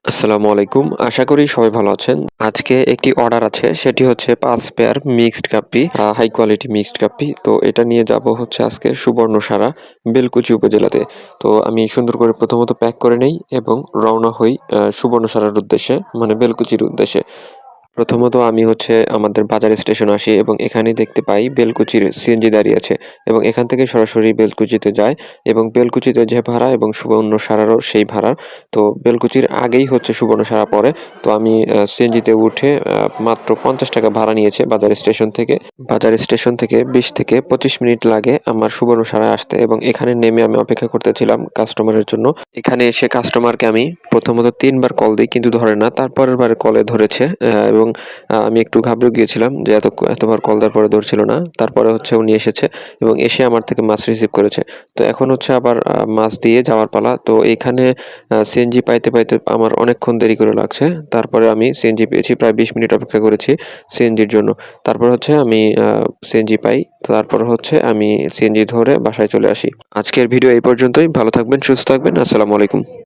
আসসালামু আলাইকুম। আশা করি সবাই ভালো আছেন। আজকে একটি অর্ডার আছে, সেটি হচ্ছে ৫ pair mixed guppy, high quality mixed guppy. তো এটা নিয়ে যাব হচ্ছে আজকে সুবর্ণসারা, বেলকুচি উপজেলাতে। তো আমি সুন্দর করে প্রথমত প্যাক করে নেই এবং রওনা হই সুবর্ণসারার উদ্দেশ্যে, মানে বেলকুচির উদ্দেশ্যে। প্রথমত আমি হচ্ছে আমাদের বাজার স্টেশনে আসি এবং এখানেই দেখতে পাই বেলকুচির সিএনজি দাঁড়িয়ে আছে এবং এখান থেকে সরাসরি বেলকুচিতে যায় এবং বেলকুচিতে যে ভাড়া এবং সুবর্ণসারারও সেই ভাড়া। তো বেলকুচির আগেই হচ্ছে সুবর্ণসারা পড়ে। তো আমি সিএনজিতে উঠে মাত্র ৳৫০ ভাড়া নিয়েছে বাজার স্টেশন থেকে। বাজার স্টেশন থেকে ২০ থেকে ২৫ মিনিট লাগে আমার সুবর্ণসারায় আসতে এবং এখানে নেমে আমি অপেক্ষা করতেছিলাম কাস্টমারের জন্য। এখানে এসে কাস্টমারকে আমি প্রথমত ৩ বার কল দেই কিন্তু ধরে না। তারপরের বারে কলে ধরেছে এবং আমি একটু ঘাবড়ে গিয়েছিলাম যে এতবার কল দেওয়ার পরে ধরছিল না। তারপরে হচ্ছে উনি এসেছে এবং এসে আমার থেকে মাছ রিসিভ করেছে। তো এখন হচ্ছে আবার মাছ দিয়ে যাওয়ার পালা। তো এখানে সিএনজি পাইতে আমার অনেকক্ষণ দেরি করে লাগছে। তারপরে আমি সিএনজি পেয়েছি। প্রায় ২০ মিনিট অপেক্ষা করেছি সিএনজির জন্য। তারপর হচ্ছে আমি সিএনজি পাই। তারপর হচ্ছে আমি সিএনজি ধরে বাসায় চলে আসি। আজকের ভিডিও এই পর্যন্তই। ভালো থাকবেন, সুস্থ থাকবেন। আসসালামু আলাইকুম।